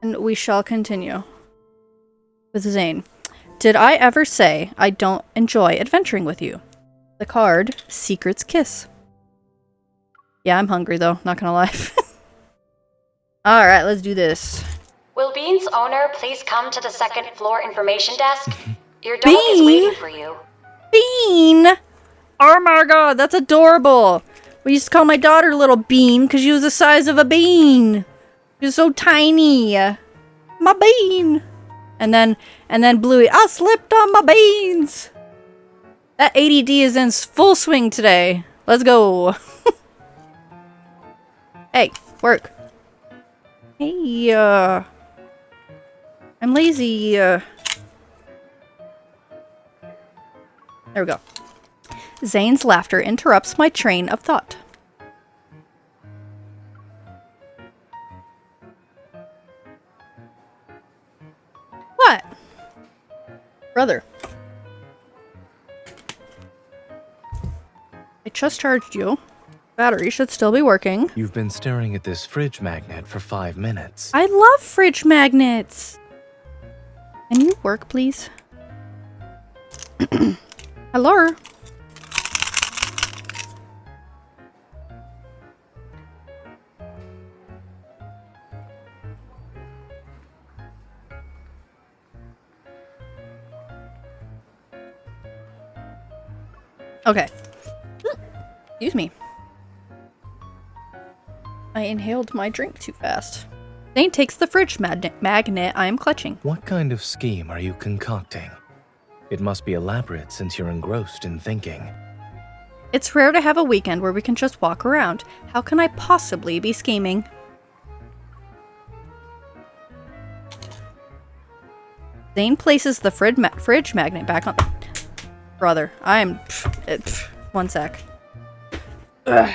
And we shall continue. With Zayne. Did I ever say I don't enjoy adventuring with you? The card, Secret's Kiss. Yeah, I'm hungry though, not gonna lie. Alright, let's do this. Will Bean's owner please come to the second floor information desk? Your dog is waiting for you. Bean! Oh my god, that's adorable! We used to call my daughter Little Bean because she was the size of a bean. She was so tiny. My bean! And then Bluey, I slipped on my beans! That ADD is in full swing today. Let's go. Hey, work. Hey, I'm lazy. There we go. Zayne's laughter interrupts my train of thought. What? Brother. I just charged you. Battery should still be working. You've been staring at this fridge magnet for 5 minutes. I love fridge magnets. Can you work, please? Hello? Okay. Excuse me. I inhaled my drink too fast. Zayne takes the fridge magnet I am clutching. What kind of scheme are you concocting? It must be elaborate since you're engrossed in thinking. It's rare to have a weekend where we can just walk around. How can I possibly be scheming? Zayne places the fridge magnet back on... Brother, I am... one sec. Ugh.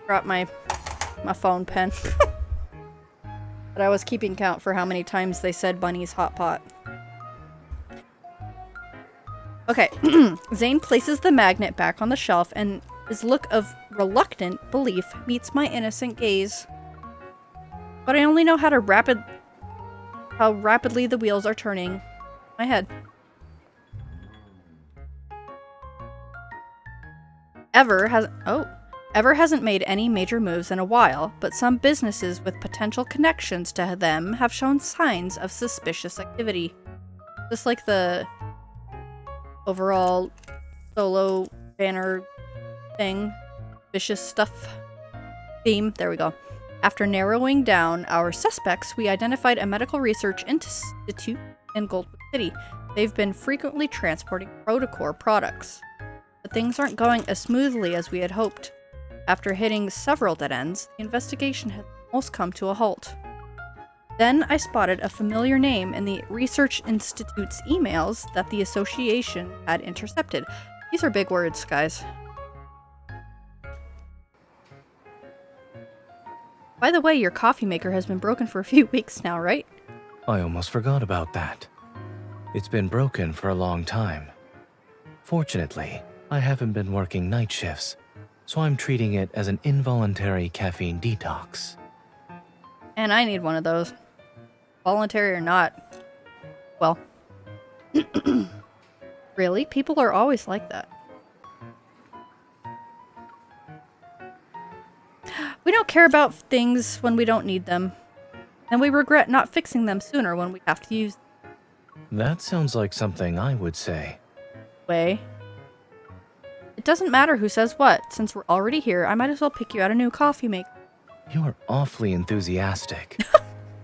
Dropped my phone pen. But I was keeping count for how many times they said Bunny's hot pot. Okay. Zayne places the magnet back on the shelf and his look of reluctant belief meets my innocent gaze. But I only know how rapidly the wheels are turning in my head. Ever hasn't made any major moves in a while, but some businesses with potential connections to them have shown signs of suspicious activity. Just like the overall solo banner thing, vicious stuff theme. There we go. After narrowing down our suspects, we identified a medical research institute in Goldwood City. They've been frequently transporting Protocore products. But things aren't going as smoothly as we had hoped. After hitting several dead ends, the investigation had almost come to a halt. Then I spotted a familiar name in the Research Institute's emails that the association had intercepted. These are big words, guys. By the way, your coffee maker has been broken for a few weeks now, right? I almost forgot about that. It's been broken for a long time. Fortunately, I haven't been working night shifts, so I'm treating it as an involuntary caffeine detox. And I need one of those. Voluntary or not. Well. Really? People are always like that. We don't care about things when we don't need them. And we regret not fixing them sooner when we have to use them. That sounds like something I would say. Way. It doesn't matter who says what. Since we're already here, I might as well pick you out a new coffee maker. You're awfully enthusiastic.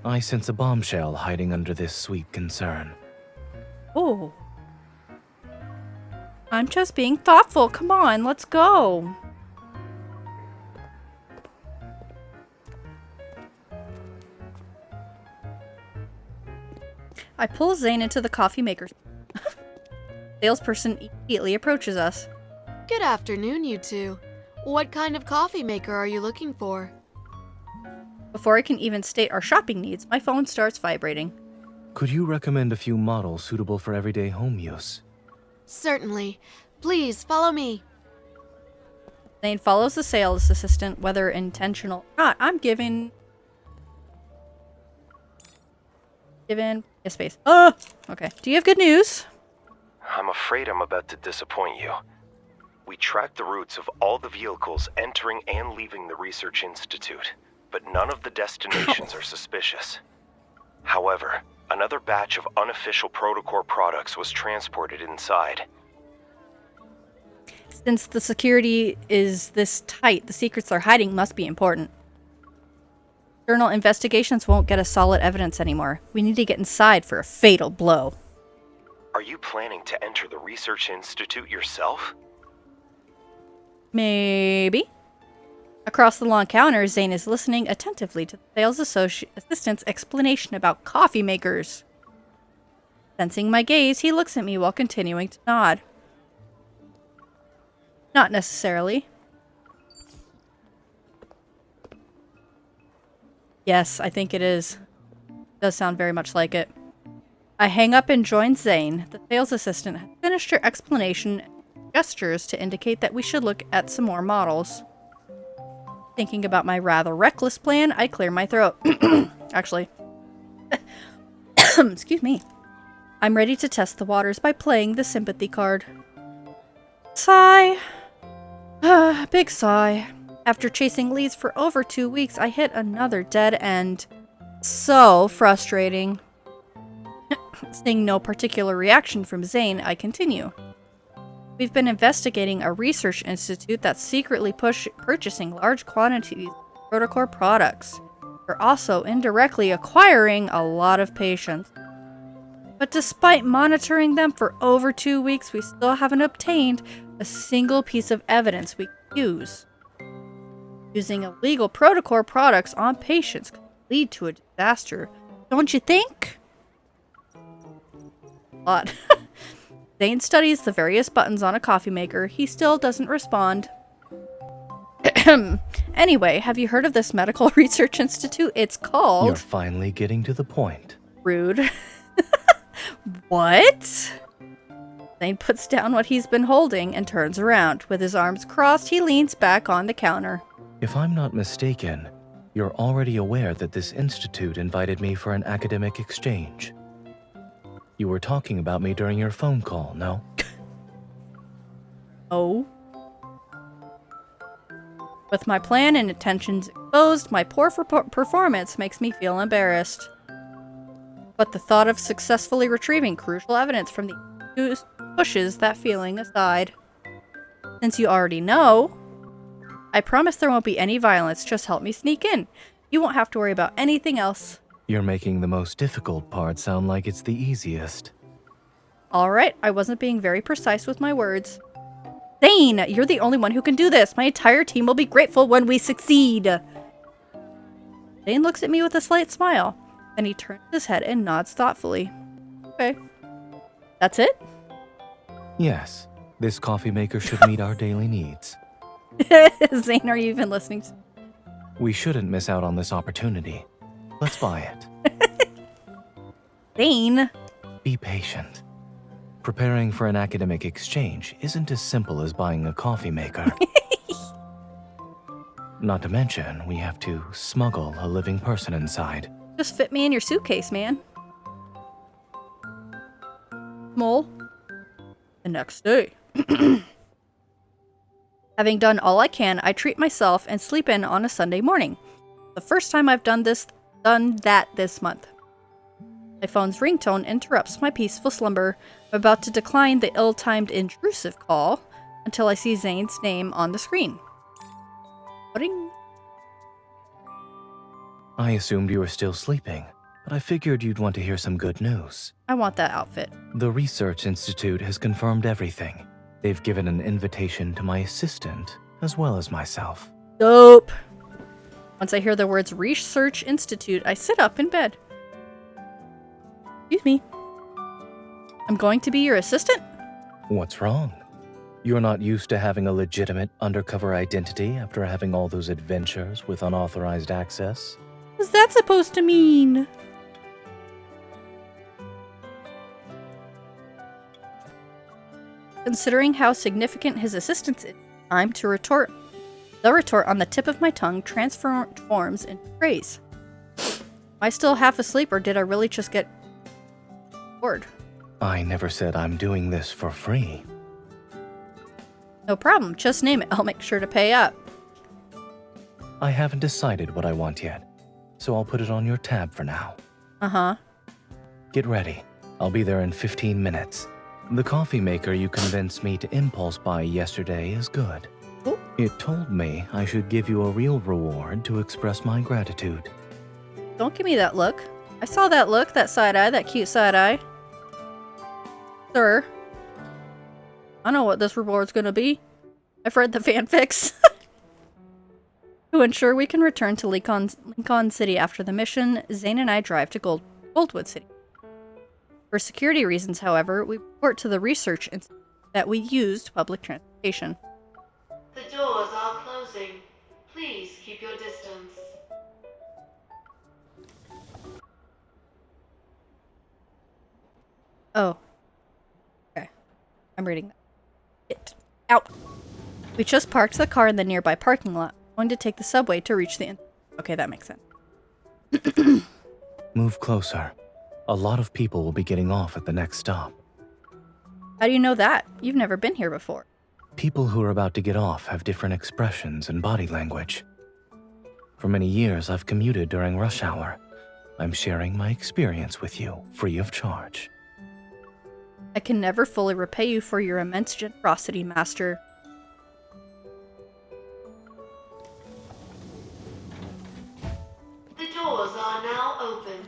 I sense a bombshell hiding under this sweet concern. Oh. I'm just being thoughtful. Come on, let's go. I pull Zayne into the coffee maker. Salesperson immediately approaches us. Good afternoon, you two. What kind of coffee maker are you looking for? Before I can even state our shopping needs, my phone starts vibrating. Could you recommend a few models suitable for everyday home use? Certainly. Please, follow me. Zayne follows the sales assistant, whether intentional or not. I'm given a space. Oh, okay. Do you have good news? I'm afraid I'm about to disappoint you. We tracked the routes of all the vehicles entering and leaving the Research Institute, but none of the destinations are suspicious. However, another batch of unofficial Protocore products was transported inside. Since the security is this tight, the secrets they're hiding must be important. External investigations won't get us solid evidence anymore. We need to get inside for a fatal blow. Are you planning to enter the Research Institute yourself? Maybe. Across the long counter, Zayne is listening attentively to the sales assistant's explanation about coffee makers. Sensing my gaze, he looks at me while continuing to nod. Not necessarily. Yes, I think it is. Does sound very much like it. I hang up and join Zayne. The sales assistant has finished her explanation and gestures to indicate that we should look at some more models. Thinking about my rather reckless plan, I clear my throat. Actually. Excuse me. I'm ready to test the waters by playing the sympathy card. Sigh. Big sigh. After chasing leads for over 2 weeks, I hit another dead end. So frustrating. Seeing no particular reaction from Zayne, I continue. We've been investigating a research institute that's secretly purchasing large quantities of Protocore products. We're also indirectly acquiring a lot of patients. But despite monitoring them for over 2 weeks, we still haven't obtained a single piece of evidence we can use. Using illegal Protocore products on patients could lead to a disaster, don't you think? A lot. Zayne studies the various buttons on a coffee maker. He still doesn't respond. Anyway, have you heard of this medical research institute? It's called... You're finally getting to the point. Rude. What? Zayne puts down what he's been holding and turns around. With his arms crossed, he leans back on the counter. If I'm not mistaken, you're already aware that this institute invited me for an academic exchange. You were talking about me during your phone call, no? Oh. With my plan and intentions exposed, my poor performance makes me feel embarrassed. But the thought of successfully retrieving crucial evidence from the pushes that feeling aside. Since you already know, I promise there won't be any violence, just help me sneak in. You won't have to worry about anything else. You're making the most difficult part sound like it's the easiest. Alright, I wasn't being very precise with my words. Zayne, you're the only one who can do this. My entire team will be grateful when we succeed. Zayne looks at me with a slight smile, then he turns his head and nods thoughtfully. Okay. That's it? Yes, this coffee maker should meet our daily needs. Zayne, are you even listening to me? We shouldn't miss out on this opportunity. Let's buy it. Zayne. Be patient. Preparing for an academic exchange isn't as simple as buying a coffee maker. Not to mention, we have to smuggle a living person inside. Just fit me in your suitcase, man. Mole. The next day. Having done all I can, I treat myself and sleep in on a Sunday morning. The first time I've done that this month. My phone's ringtone interrupts my peaceful slumber. I'm about to decline the ill-timed intrusive call until I see Zayne's name on the screen. Pudding? I assumed you were still sleeping, but I figured you'd want to hear some good news. I want that outfit. The Research Institute has confirmed everything. They've given an invitation to my assistant, as well as myself. Dope! Once I hear the words Research Institute, I sit up in bed. Excuse me. I'm going to be your assistant? What's wrong? You're not used to having a legitimate undercover identity after having all those adventures with unauthorized access? What's that supposed to mean? Considering how significant his assistance is, time to retort. The retort on the tip of my tongue transforms into praise. Am I still half asleep, or did I really just get bored? I never said I'm doing this for free. No problem, just name it. I'll make sure to pay up. I haven't decided what I want yet, so I'll put it on your tab for now. Uh-huh. Get ready. I'll be there in 15 minutes. The coffee maker you convinced me to impulse buy yesterday is good. Ooh. It told me I should give you a real reward to express my gratitude. Don't give me that look. I saw that look, that side eye, that cute side eye. Sir, I know what this reward's gonna be. I've read the fanfics. To ensure we can return to Lincoln City after the mission, Zayne and I drive to Goldwood City. For security reasons, however, we report to the research institute that we used public transportation. The doors are closing. Please keep your distance. Oh. Okay. I'm reading that. Get out. We just parked the car in the nearby parking lot. Going to take the subway to reach the Okay, that makes sense. Move closer. A lot of people will be getting off at the next stop. How do you know that? You've never been here before. People who are about to get off have different expressions and body language. For many years, I've commuted during rush hour. I'm sharing my experience with you, free of charge. I can never fully repay you for your immense generosity, Master. The doors are now open.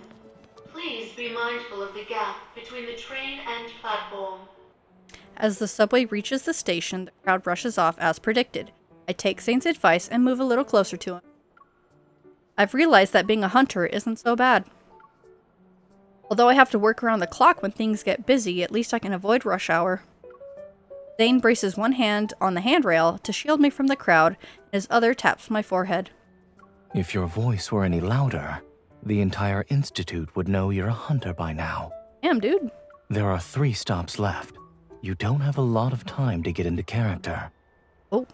Please be mindful of the gap between the train and platform. As the subway reaches the station, the crowd rushes off as predicted. I take Zayne's advice and move a little closer to him. I've realized that being a hunter isn't so bad. Although I have to work around the clock when things get busy, at least I can avoid rush hour. Zayne braces one hand on the handrail to shield me from the crowd, and his other taps my forehead. If your voice were any louder, the entire institute would know you're a hunter by now. Damn, dude. There are 3 stops left. You don't have a lot of time to get into character. Oh.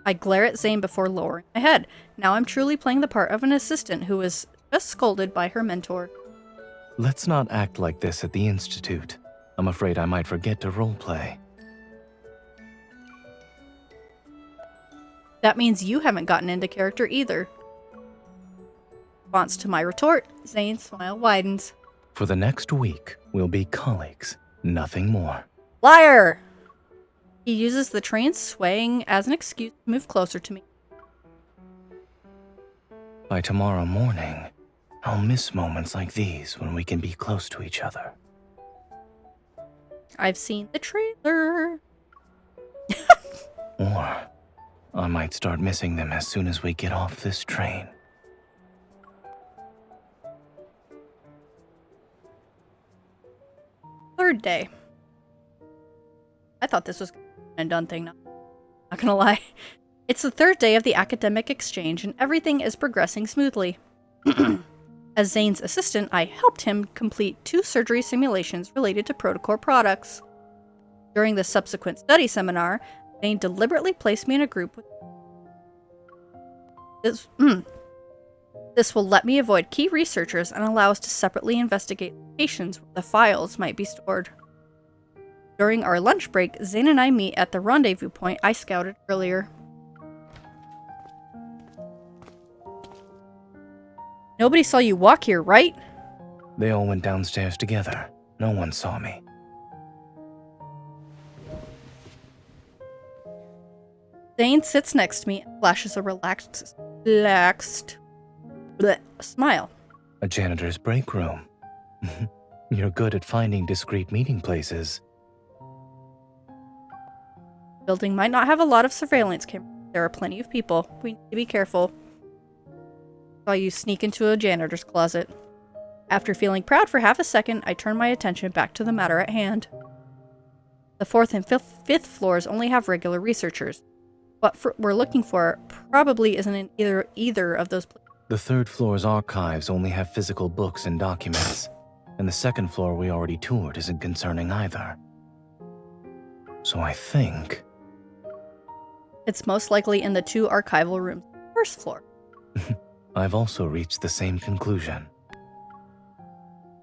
I glare at Zayne before lowering my head. Now I'm truly playing the part of an assistant who was just scolded by her mentor. Let's not act like this at the institute. I'm afraid I might forget to roleplay. That means you haven't gotten into character either. Response to my retort, Zayne's smile widens. For the next week, we'll be colleagues, nothing more. Liar! He uses the train swaying as an excuse to move closer to me. By tomorrow morning, I'll miss moments like these when we can be close to each other. I've seen the trailer. Or I might start missing them as soon as we get off this train. Third day. I thought this was a done thing. Not gonna lie. It's the third day of the academic exchange and everything is progressing smoothly. As Zayne's assistant, I helped him complete 2 surgery simulations related to Protocore products. During the subsequent study seminar, Zayne deliberately placed me in a group with This will let me avoid key researchers and allow us to separately investigate locations where the files might be stored. During our lunch break, Zayne and I meet at the rendezvous point I scouted earlier. Nobody saw you walk here, right? They all went downstairs together. No one saw me. Zayne sits next to me and flashes a relaxed smile. A janitor's break room. You're good at finding discreet meeting places. Building might not have a lot of surveillance cameras. There are plenty of people. We need to be careful. Saw you sneak into a janitor's closet. After feeling proud for half a second, I turn my attention back to the matter at hand. The 4th and 5th floors only have regular researchers. What we're looking for probably isn't in either of those places. The 3rd floor's archives only have physical books and documents, and the 2nd floor we already toured isn't concerning either. So I think It's most likely in the 2 archival rooms on the 1st floor. I've also reached the same conclusion.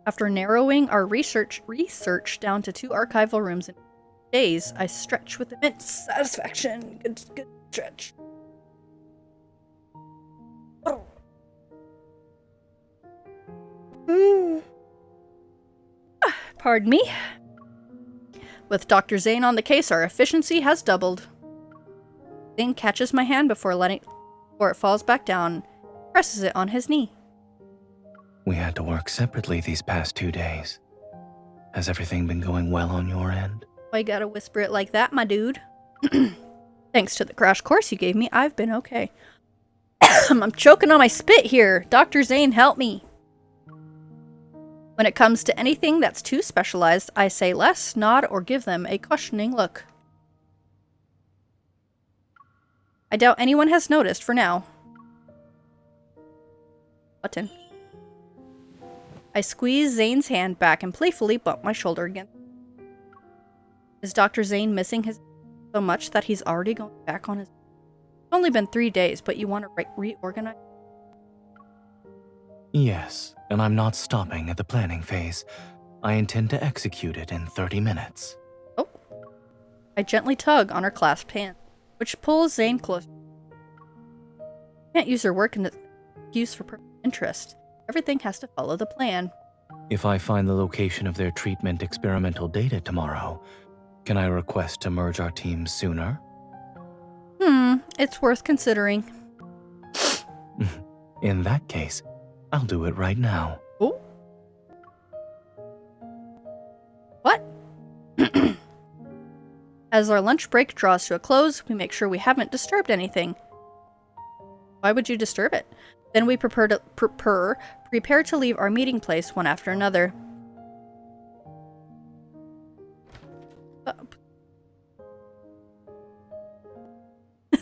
After narrowing our research down to 2 archival rooms in days, I stretch with immense satisfaction. Good stretch. Pardon me. With Dr. Zayne on the case, our efficiency has doubled. Zayne catches my hand before it falls back down, presses it on his knee. We had to work separately these past 2 days. Has everything been going well on your end? Why you gotta whisper it like that, my dude? Thanks to the crash course you gave me, I've been okay. I'm choking on my spit here. Dr. Zayne, help me. When it comes to anything that's too specialized, I say less, nod, or give them a questioning look. I doubt anyone has noticed for now. Button. I squeeze Zayne's hand back and playfully bump my shoulder again. Is Dr. Zayne missing his so much that he's already going back on his... It's only been 3 days, but you want to reorganize? Yes, and I'm not stopping at the planning phase. I intend to execute it in 30 minutes. Oh. I gently tug on her clasped hand, which pulls Zayne closer. Can't use her work as an excuse for personal interest. Everything has to follow the plan. If I find the location of their treatment experimental data tomorrow, can I request to merge our teams sooner? It's worth considering. In that case, I'll do it right now. Oh? What? As our lunch break draws to a close, we make sure we haven't disturbed anything. Why would you disturb it? Then we prepare to leave our meeting place one after another.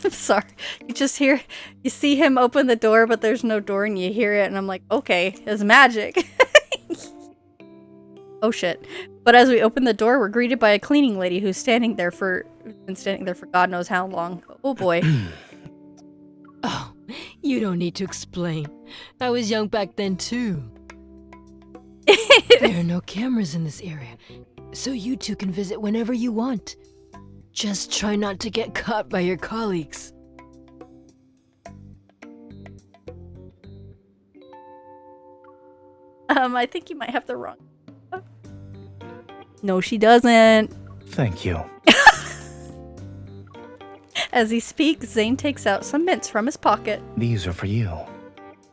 I'm sorry. You see him open the door, but there's no door and you hear it, and I'm like, okay, it's magic. Oh shit. But as we open the door, we're greeted by a cleaning lady who's been standing there for God knows how long. Oh boy. Oh, you don't need to explain. I was young back then too. There are no cameras in this area, so you two can visit whenever you want. Just try not to get caught by your colleagues. I think you might have the wrong... No, she doesn't. Thank you. As he speaks, Zayne takes out some mints from his pocket. These are for you.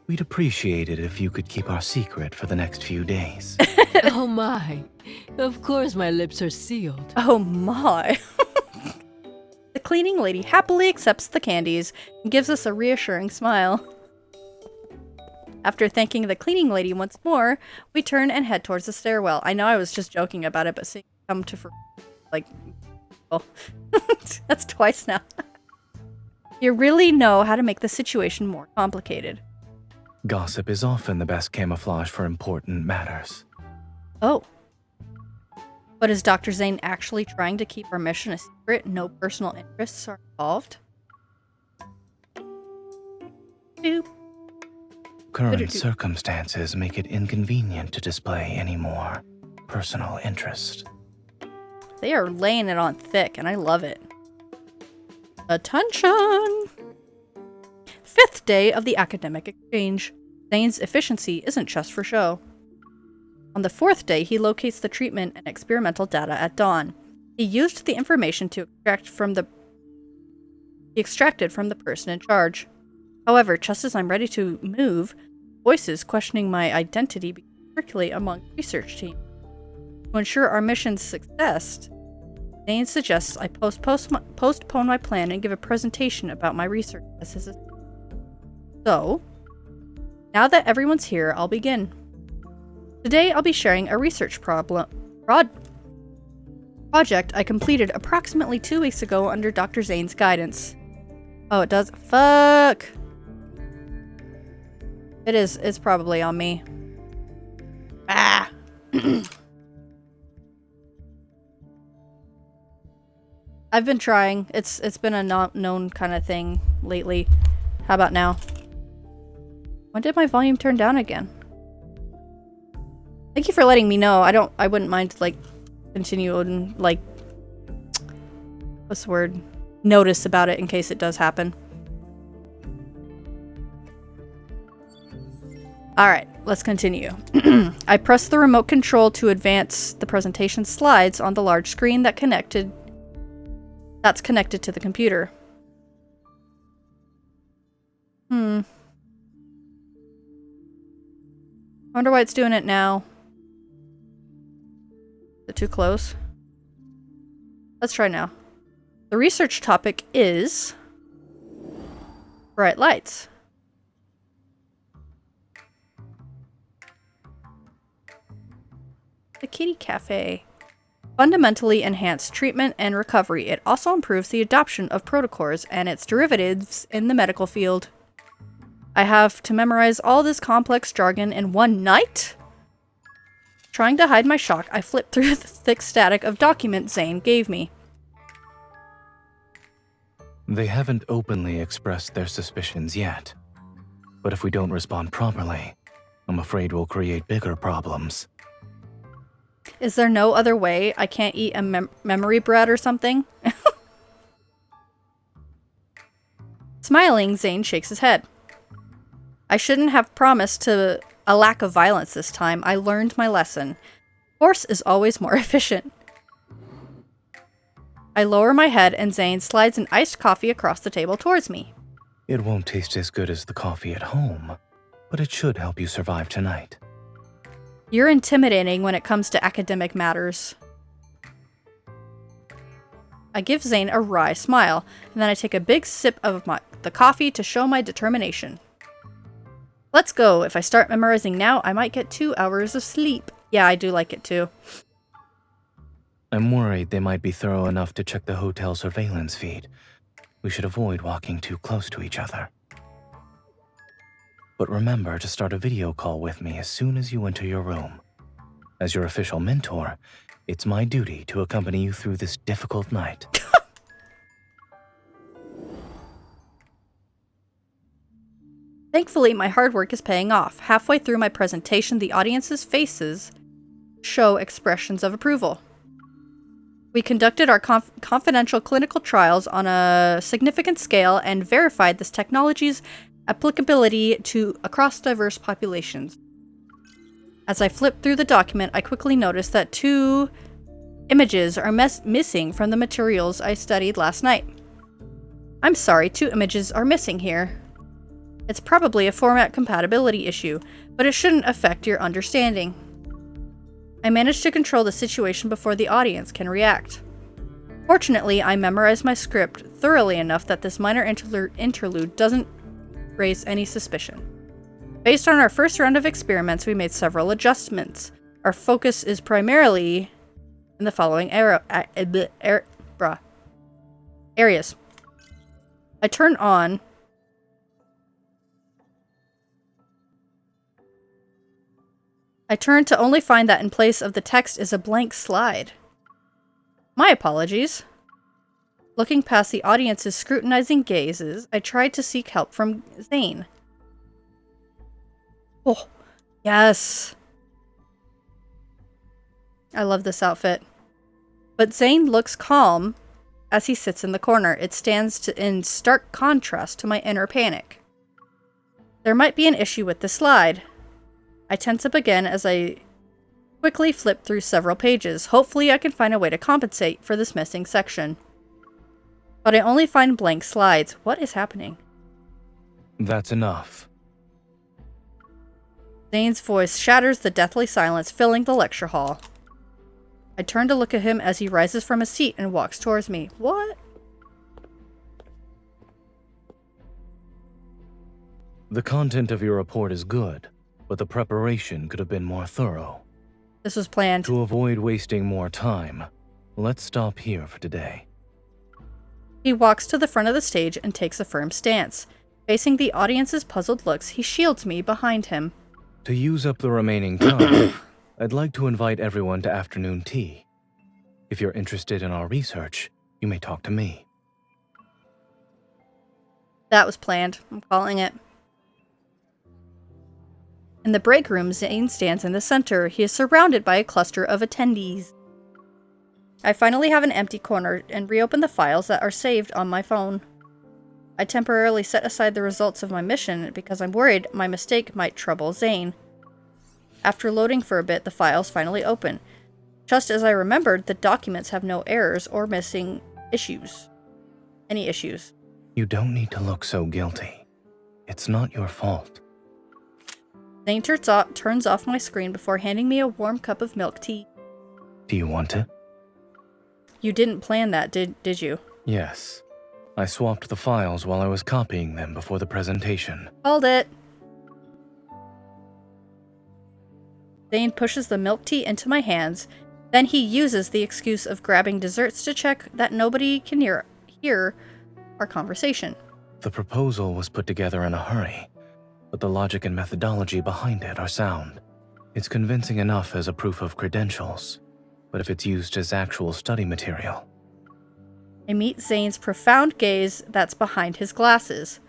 We'd appreciate it if you could keep our secret for the next few days. Oh my. Of course my lips are sealed. Oh my. The cleaning lady happily accepts the candies and gives us a reassuring smile. After thanking the cleaning lady once more, we turn and head towards the stairwell. I know I was just joking about it, but seeing it come to that's twice now. You really know how to make the situation more complicated. Gossip is often the best camouflage for important matters. Oh. But is Dr. Zayne actually trying to keep our mission a secret? No personal interests are involved? Boop. Current circumstances make it inconvenient to display any more personal interest. They are laying it on thick, and I love it. Attention! 5th day of the academic exchange. Zayne's efficiency isn't just for show. On the 4th day, he locates the treatment and experimental data at dawn. He used the information to extracted from the person in charge. However, just as I'm ready to move, voices questioning my identity begin to circulate among the research team. To ensure our mission's success, Zayne suggests I postpone my plan and give a presentation about my research as his assistant. So, now that everyone's here, I'll begin. Today, I'll be sharing a research project I completed approximately 2 weeks ago under Dr. Zayne's guidance. Oh, it does? Fuck! It's probably on me. Ah! I've been trying. It's been a not known kind of thing lately. How about now? When did my volume turn down again? Thank you for letting me know. I wouldn't mind, like, continuing, like, what's the word? Notice about it in case it does happen. Alright, let's continue. I pressed the remote control to advance the presentation slides on the large screen that's connected to the computer. I wonder why it's doing it now. Is it too close? Let's try now. The research topic is bright lights. The Kitty Cafe. Fundamentally enhanced treatment and recovery. It also improves the adoption of protocols and its derivatives in the medical field. I have to memorize all this complex jargon in one night? Trying to hide my shock, I flipped through the thick stack of documents Zayne gave me. They haven't openly expressed their suspicions yet. But if we don't respond properly, I'm afraid we'll create bigger problems. Is there no other way? I can't eat a memory bread or something? Smiling, Zayne shakes his head. I shouldn't have promised to a lack of violence this time. I learned my lesson. Force is always more efficient. I lower my head and Zayne slides an iced coffee across the table towards me. It won't taste as good as the coffee at home, but it should help you survive tonight. You're intimidating when it comes to academic matters. I give Zayne a wry smile, and then I take a big sip of the coffee to show my determination. Let's go. If I start memorizing now, I might get 2 hours of sleep. Yeah, I do like it too. I'm worried they might be thorough enough to check the hotel surveillance feed. We should avoid walking too close to each other. But remember to start a video call with me as soon as you enter your room. As your official mentor, it's my duty to accompany you through this difficult night. Thankfully, my hard work is paying off. Halfway through my presentation, the audience's faces show expressions of approval. We conducted our confidential clinical trials on a significant scale and verified this technology's applicability to across diverse populations. As I flipped through the document, I quickly noticed that 2 images are missing from the materials I studied last night. I'm sorry, 2 images are missing here. It's probably a format compatibility issue, but it shouldn't affect your understanding. I managed to control the situation before the audience can react. Fortunately, I memorized my script thoroughly enough that this minor interlude doesn't raise any suspicion. Based on our first round of experiments, we made several adjustments. Our focus is primarily in the following areas. I turn to only find that in place of the text is a blank slide. My apologies. Looking past the audience's scrutinizing gazes, I tried to seek help from Zayne. Oh, yes. I love this outfit. But Zayne looks calm as he sits in the corner. It stands in stark contrast to my inner panic. There might be an issue with the slide. I tense up again as I quickly flip through several pages. Hopefully I can find a way to compensate for this missing section. But I only find blank slides. What is happening? That's enough. Zayne's voice shatters the deathly silence filling the lecture hall. I turn to look at him as he rises from his seat and walks towards me. What? The content of your report is good, but the preparation could have been more thorough. This was planned. To avoid wasting more time, let's stop here for today. He walks to the front of the stage and takes a firm stance. Facing the audience's puzzled looks, he shields me behind him. To use up the remaining time, I'd like to invite everyone to afternoon tea. If you're interested in our research, You may talk to me. That was planned. I'm calling it. In the break room, Zayne stands in the center. He is surrounded by a cluster of attendees. I finally have an empty corner and reopen the files that are saved on my phone. I temporarily set aside the results of my mission because I'm worried my mistake might trouble Zayne. After loading for a bit, the files finally open. Just as I remembered, the documents have no errors or missing issues. Any issues. You don't need to look so guilty. It's not your fault. Zayne turns off my screen before handing me a warm cup of milk tea. Do you want it? You didn't plan that, did you? Yes. I swapped the files while I was copying them before the presentation. Hold it! Zayne pushes the milk tea into my hands. Then he uses the excuse of grabbing desserts to check that nobody can hear our conversation. The proposal was put together in a hurry, but the logic and methodology behind it are sound. It's convincing enough as a proof of credentials, but if it's used as actual study material... I meet Zayne's profound gaze that's behind his glasses.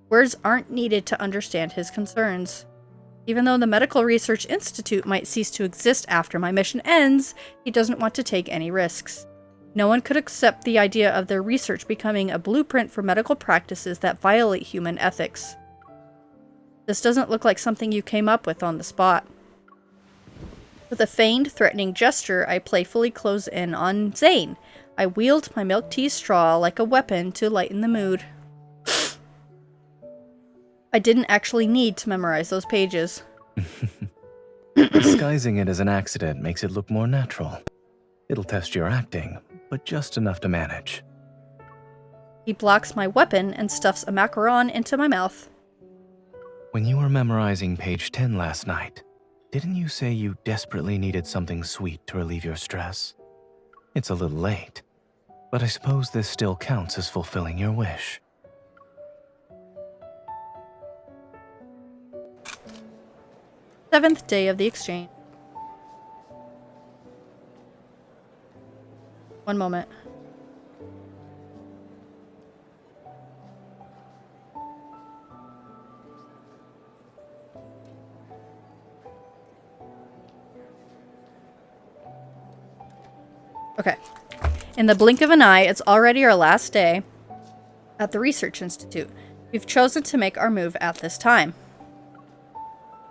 Words aren't needed to understand his concerns. Even though the Medical Research Institute might cease to exist after my mission ends, he doesn't want to take any risks. No one could accept the idea of their research becoming a blueprint for medical practices that violate human ethics. This doesn't look like something you came up with on the spot. With a feigned, threatening gesture, I playfully close in on Zayne. I wield my milk tea straw like a weapon to lighten the mood. I didn't actually need to memorize those pages. Disguising it as an accident makes it look more natural. It'll test your acting, but just enough to manage. He blocks my weapon and stuffs a macaron into my mouth. When you were memorizing page 10 last night, didn't you say you desperately needed something sweet to relieve your stress? It's a little late, but I suppose this still counts as fulfilling your wish. Seventh day of the exchange. One moment. Okay. In the blink of an eye, it's already our last day at the Research Institute. We've chosen to make our move at this time.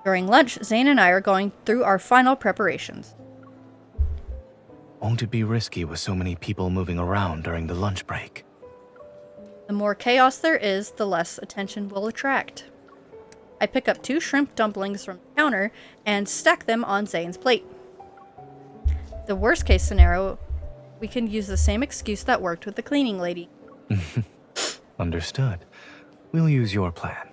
During lunch, Zayne and I are going through our final preparations. Won't it be risky with so many people moving around during the lunch break? The more chaos there is, the less attention we'll attract. I pick up 2 shrimp dumplings from the counter and stack them on Zayne's plate. The worst case scenario, we can use the same excuse that worked with the cleaning lady. Understood. We'll use your plan.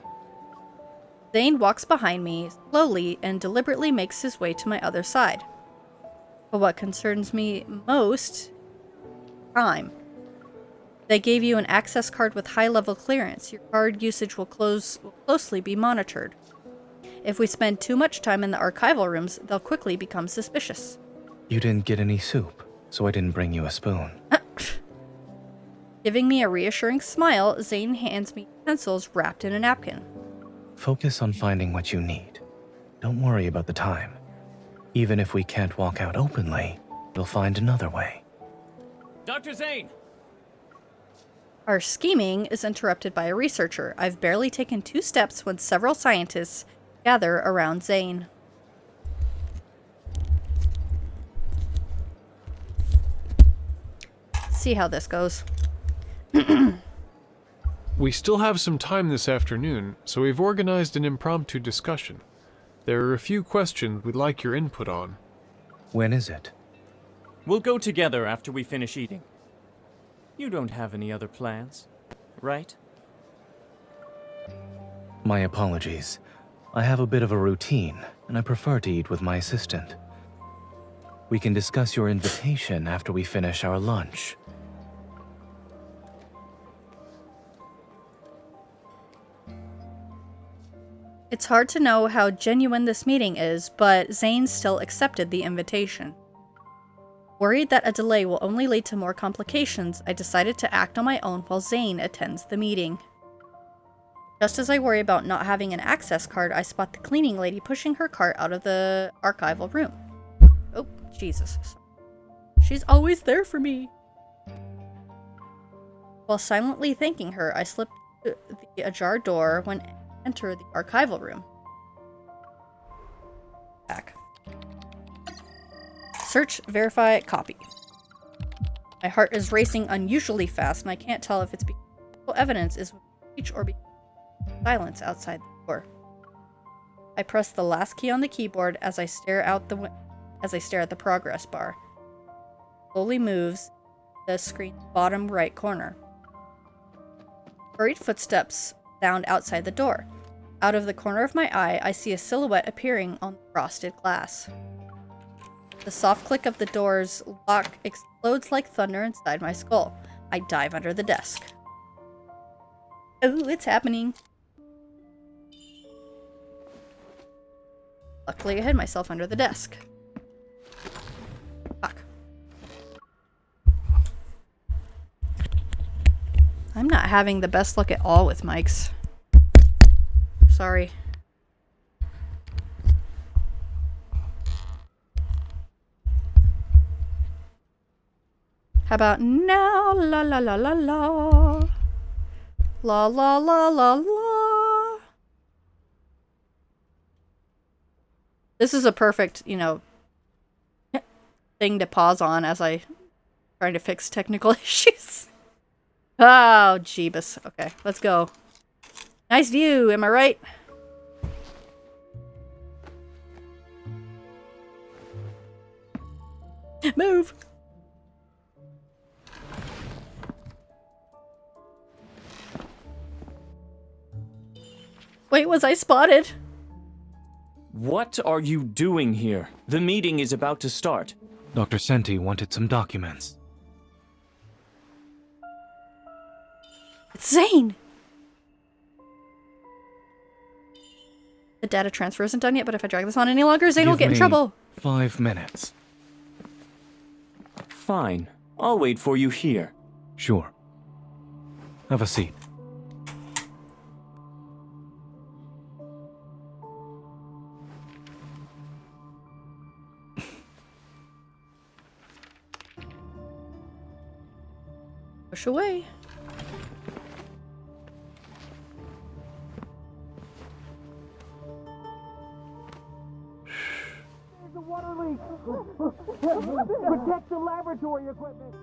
Zayne walks behind me slowly and deliberately makes his way to my other side. But what concerns me most, time. They gave you an access card with high-level clearance. Your card usage will closely be monitored. If we spend too much time in the archival rooms, they'll quickly become suspicious. You didn't get any soup, so I didn't bring you a spoon. Giving me a reassuring smile, Zayne hands me pencils wrapped in a napkin. Focus on finding what you need. Don't worry about the time. Even if we can't walk out openly, we'll find another way. Dr. Zayne! Our scheming is interrupted by a researcher. I've barely taken 2 steps when several scientists gather around Zayne. See how this goes. We still have some time this afternoon, so we've organized an impromptu discussion. There are a few questions we'd like your input on. When is it? We'll go together after we finish eating. You don't have any other plans, right? My apologies. I have a bit of a routine, and I prefer to eat with my assistant. We can discuss your invitation after we finish our lunch. It's hard to know how genuine this meeting is, but Zayne still accepted the invitation. Worried that a delay will only lead to more complications, I decided to act on my own while Zayne attends the meeting. Just as I worry about not having an access card, I spot the cleaning lady pushing her cart out of the archival room. Oh, Jesus. She's always there for me. While silently thanking her, I slip the ajar door when I enter the archival room. Back. Search, verify, copy. My heart is racing unusually fast, and I can't tell if it's because evidence is speech or because silence outside the door. I press the last key on the keyboard as I stare at the progress bar. Slowly moves the screen's bottom right corner. Hurried footsteps sound outside the door. Out of the corner of my eye, I see a silhouette appearing on the frosted glass. The soft click of the door's lock explodes like thunder inside my skull. I dive under the desk. Oh, it's happening. Luckily, I hid myself under the desk. Fuck. I'm not having the best luck at all with mics. Sorry. How about now? La la la la la. La la la la la. This is a perfect, thing to pause on as I try to fix technical issues. Oh, Jeebus. Okay, let's go. Nice view, am I right? Move! Wait, was I spotted? What are you doing here? The meeting is about to start. Dr. Senti wanted some documents. It's Zayne! The data transfer isn't done yet, but if I drag this on any longer, Zayne will get in trouble. 5 minutes. Fine. I'll wait for you here. Sure. Have a seat. Push away. There's a water leak! Protect the laboratory equipment!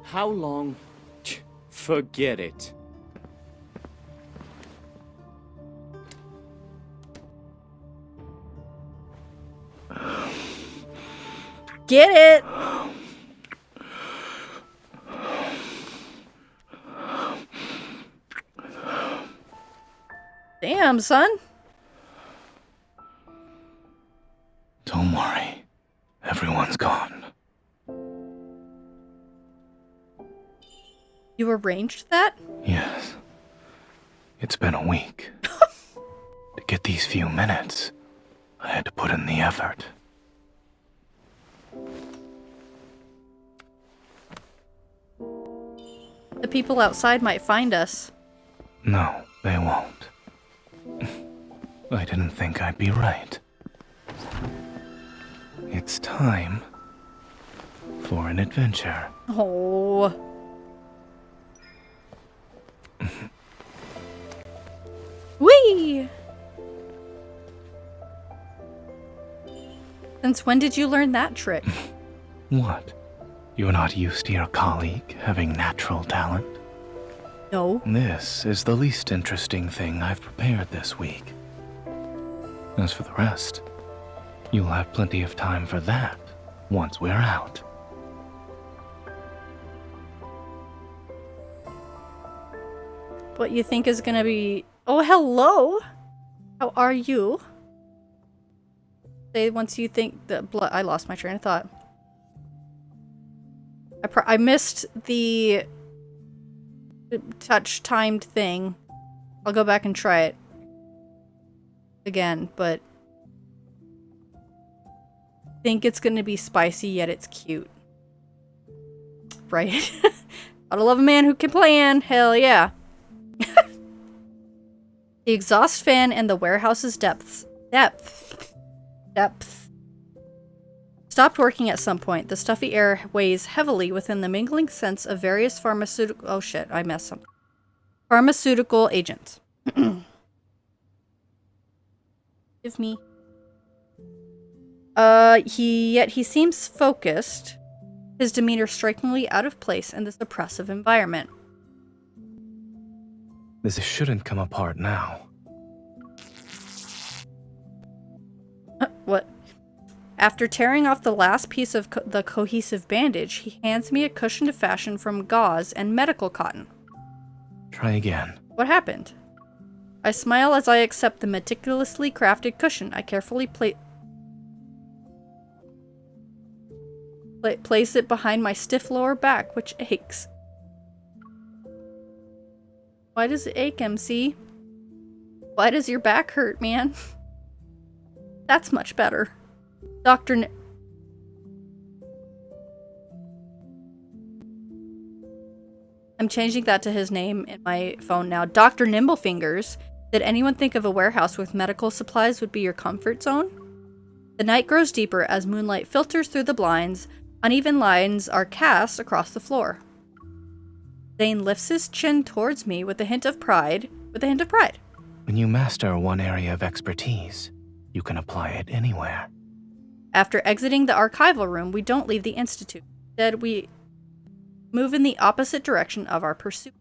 How long? Forget it. Get it! Damn, son. Don't worry. Everyone's gone. You arranged that? Yes. It's been a week. To get these few minutes, I had to put in the effort. The people outside might find us. No, they won't. I didn't think I'd be right. It's time for an adventure. Oh. Whee! Since when did you learn that trick? What? You're not used to your colleague having natural talent? No. This is the least interesting thing I've prepared this week. As for the rest, you'll have plenty of time for that once we're out. What you think is gonna be... Oh, hello! How are you? Say once you think that blood... I lost my train of thought. I missed the touch timed thing. I'll go back and try it. again, but I think it's gonna be spicy, yet it's cute. Right? Gotta love a man who can plan. Hell yeah. The exhaust fan in the warehouse's depth stopped working at some point. The stuffy air weighs heavily within the mingling scents of various pharmaceutical... Oh shit, I messed something. Pharmaceutical agents. Give me... He seems focused. His demeanor strikingly out of place in this oppressive environment. This shouldn't come apart now. What? After tearing off the last piece of the cohesive bandage, he hands me a cushion fashioned from gauze and medical cotton. Try again. What happened? I smile as I accept the meticulously crafted cushion. I carefully place it behind my stiff lower back, which aches. Why does it ache, MC? Why does your back hurt, man? That's much better. I'm changing that to his name in my phone now. Dr. Nimblefingers. Did anyone think of a warehouse with medical supplies would be your comfort zone? The night grows deeper as moonlight filters through the blinds. Uneven lines are cast across the floor. Zayne lifts his chin towards me with a hint of pride. When you master one area of expertise, you can apply it anywhere. After exiting the archival room, we don't leave the Institute. Instead, we move in the opposite direction of our pursuit.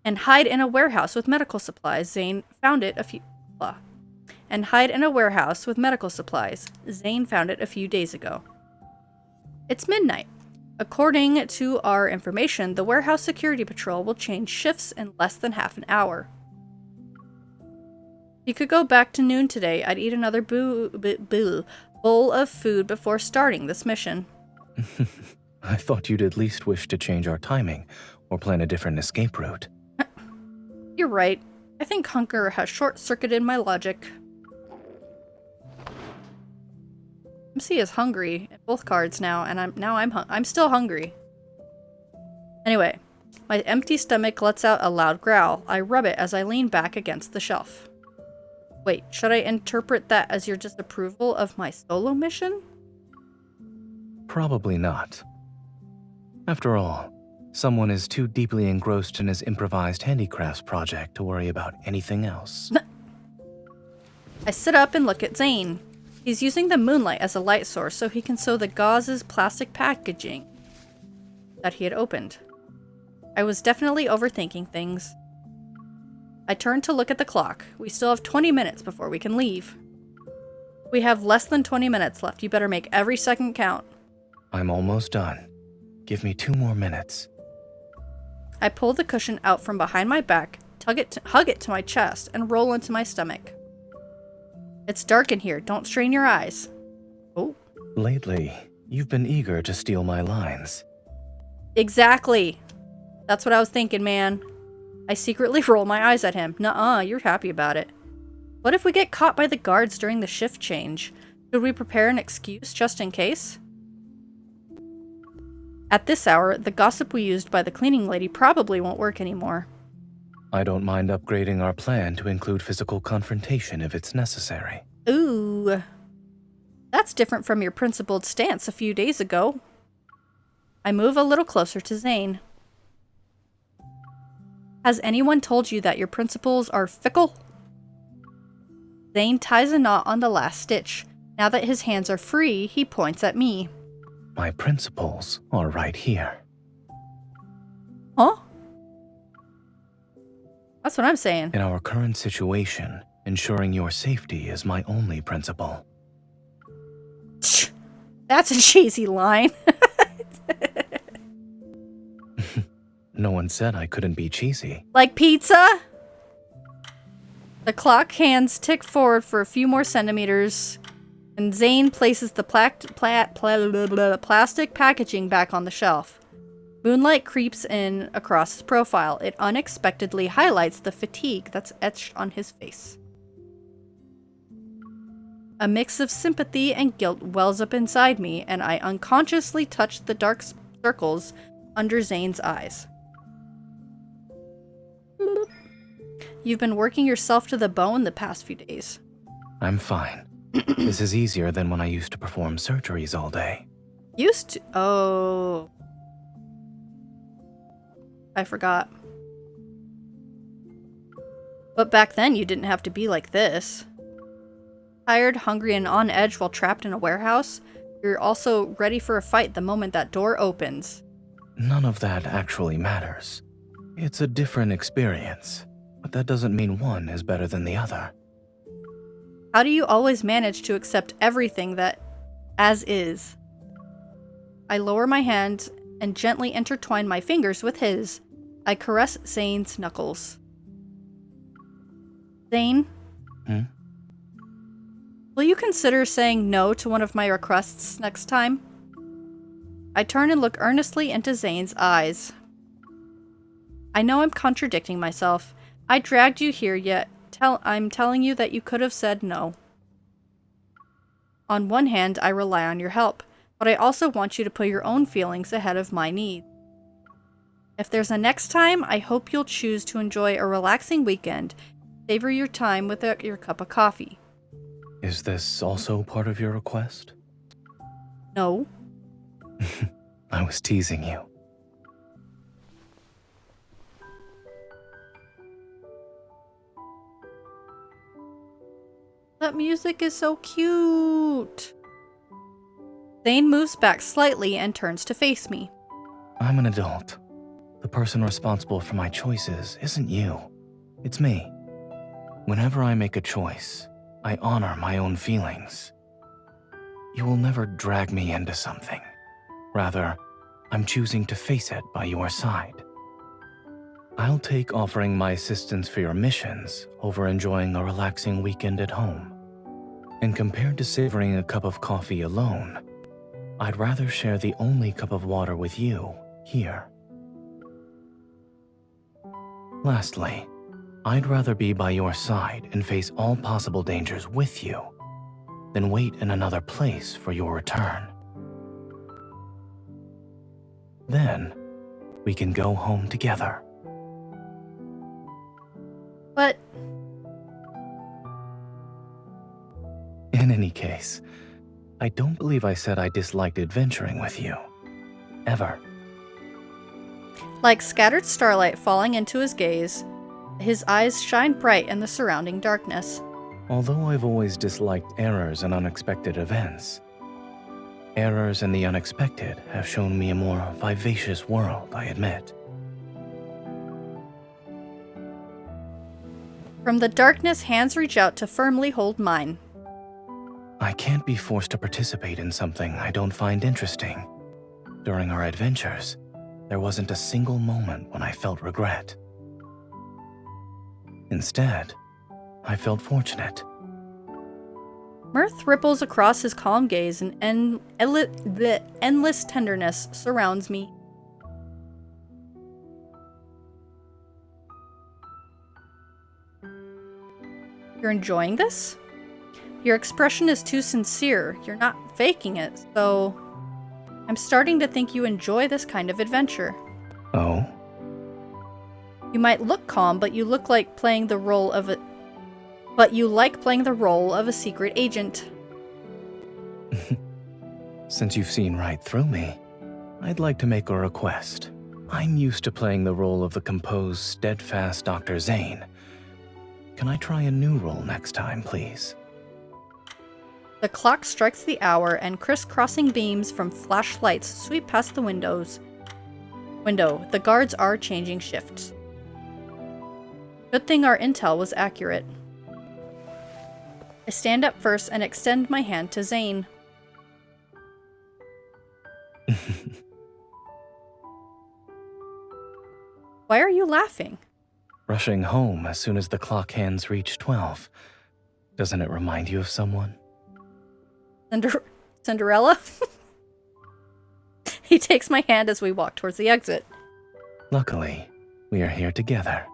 And hide in a warehouse with medical supplies. Zayne found it a few days ago. It's midnight. According to our information, the warehouse security patrol will change shifts in less than half an hour. If you could go back to noon today, I'd eat another bowl of food before starting this mission. I thought you'd at least wish to change our timing or plan a different escape route. You're right. I think hunger has short-circuited my logic. MC is hungry in both cards now, and I'm still hungry. Anyway, my empty stomach lets out a loud growl. I rub it as I lean back against the shelf. Wait, should I interpret that as your disapproval of my solo mission? Probably not. After all, someone is too deeply engrossed in his improvised handicrafts project to worry about anything else. I sit up and look at Zayne. He's using the moonlight as a light source so he can sew the gauze's plastic packaging that he had opened. I was definitely overthinking things. I turned to look at the clock. We still have 20 minutes before we can leave. We have less than 20 minutes left. You better make every second count. I'm almost done. Give me 2 more minutes. I pull the cushion out from behind my back, hug it to my chest, and roll into my stomach. It's dark in here. Don't strain your eyes. Oh. Lately, you've been eager to steal my lines. Exactly. That's what I was thinking, man. I secretly roll my eyes at him. Nuh-uh, you're happy about it. What if we get caught by the guards during the shift change? Should we prepare an excuse just in case? At this hour, the gossip we used by the cleaning lady probably won't work anymore. I don't mind upgrading our plan to include physical confrontation if it's necessary. Ooh. That's different from your principled stance a few days ago. I move a little closer to Zayne. Has anyone told you that your principles are fickle? Zayne ties a knot on the last stitch. Now that his hands are free, he points at me. My principles are right here. Huh? That's what I'm saying. In our current situation, ensuring your safety is my only principle. That's a cheesy line. No one said I couldn't be cheesy. Like pizza? The clock hands tick forward for a few more centimeters, and Zayne places the plastic packaging back on the shelf. Moonlight creeps in across his profile. It unexpectedly highlights the fatigue that's etched on his face. A mix of sympathy and guilt wells up inside me, and I unconsciously touch the dark circles under Zayne's eyes. You've been working yourself to the bone the past few days. I'm fine. This is easier than when I used to perform surgeries all day. Used to? Oh. I forgot. But back then you didn't have to be like this. Tired, hungry, and on edge while trapped in a warehouse, you're also ready for a fight the moment that door opens. None of that actually matters. It's a different experience, but that doesn't mean one is better than the other. How do you always manage to accept everything that as is? I lower my hand and gently intertwine my fingers with his. I caress Zayne's knuckles. Zayne? Will you consider saying no to one of my requests next time? I turn and look earnestly into Zayne's eyes. I know I'm contradicting myself. I dragged you here, yet I'm telling you that you could have said no. On one hand, I rely on your help, but I also want you to put your own feelings ahead of my needs. If there's a next time, I hope you'll choose to enjoy a relaxing weekend, savor your time with your cup of coffee. Is this also part of your request? No. I was teasing you. That music is so cute. Zayne moves back slightly and turns to face me. I'm an adult. The person responsible for my choices isn't you. It's me. Whenever I make a choice, I honor my own feelings. You will never drag me into something. Rather, I'm choosing to face it by your side. I'll take offering my assistance for your missions over enjoying a relaxing weekend at home. And compared to savoring a cup of coffee alone, I'd rather share the only cup of water with you here. Lastly, I'd rather be by your side and face all possible dangers with you than wait in another place for your return. Then, we can go home together. But In any case, I don't believe I said I disliked adventuring with you. Ever. like scattered starlight falling into his gaze, his eyes shine bright in the surrounding darkness. Although I've always disliked errors and unexpected events, errors and the unexpected have shown me a more vivacious world, I admit. From the darkness, hands reach out to firmly hold mine. I can't be forced to participate in something I don't find interesting. During our adventures, there wasn't a single moment when I felt regret. Instead, I felt fortunate. Mirth ripples across his calm gaze, and the endless tenderness surrounds me. You're enjoying this? Your expression is too sincere. You're not faking it, so I'm starting to think you enjoy this kind of adventure. Oh? You might look calm, but you like playing the role of a secret agent. Since you've seen right through me, I'd like to make a request. I'm used to playing the role of the composed, steadfast Dr. Zayne. Can I try a new role next time, please? The clock strikes the hour, and crisscrossing beams from flashlights sweep past the window. The guards are changing shifts. Good thing our intel was accurate. I stand up first and extend my hand to Zayne. Why are you laughing? Rushing home as soon as the clock hands reach 12. Doesn't it remind you of someone? Cinderella? He takes my hand as we walk towards the exit. Luckily, we are here together,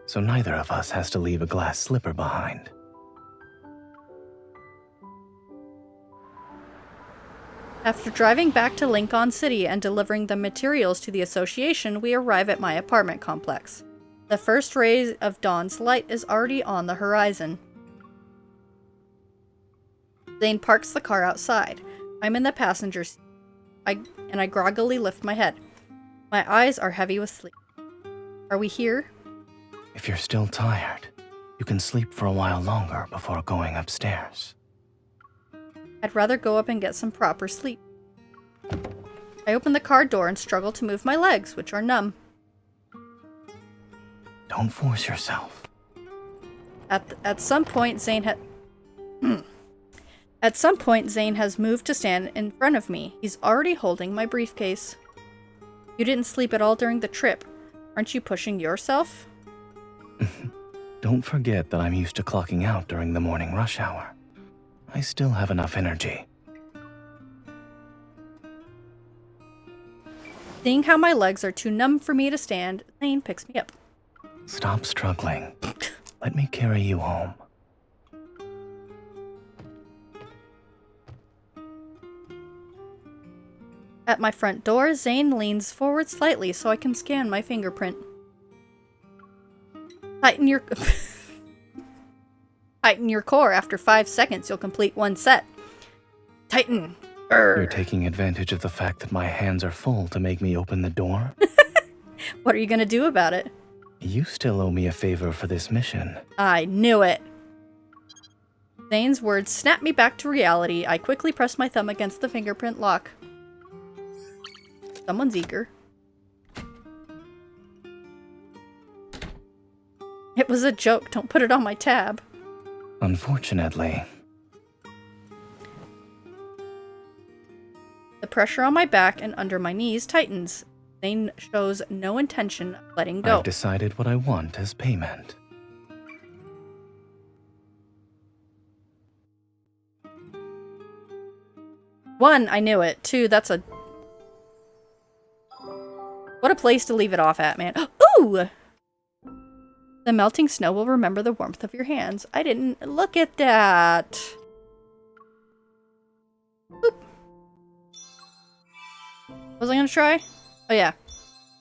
so neither of us has to leave a glass slipper behind. After driving back to Lincoln City and delivering the materials to the association, we arrive at my apartment complex. The first rays of dawn's light is already on the horizon. Zayne parks the car outside. I'm in the passenger seat, and I groggily lift my head. My eyes are heavy with sleep. Are we here? If you're still tired, you can sleep for a while longer before going upstairs. I'd rather go up and get some proper sleep. I open the car door and struggle to move my legs, which are numb. Don't force yourself. At some point, Zayne has moved to stand in front of me. He's already holding my briefcase. You didn't sleep at all during the trip. Aren't you pushing yourself? Don't forget that I'm used to clocking out during the morning rush hour. I still have enough energy. Seeing how my legs are too numb for me to stand, Zayne picks me up. Stop struggling. Let me carry you home. At my front door, Zayne leans forward slightly so I can scan my fingerprint. Tighten your core. After 5 seconds, you'll complete one set. Tighten. You're taking advantage of the fact that my hands are full to make me open the door? What are you gonna do about it? You still owe me a favor for this mission. I knew it. Zayne's words snap me back to reality. I quickly press my thumb against the fingerprint lock. Someone's eager. It was a joke. Don't put it on my tab. Unfortunately. The pressure on my back and under my knees tightens. Zayne shows no intention of letting go. I've decided what I want as payment. One, I knew it. Two, that's a... What a place to leave it off at, man. Ooh! The melting snow will remember the warmth of your hands. I didn't look at that. Boop. Was I gonna try? Oh yeah.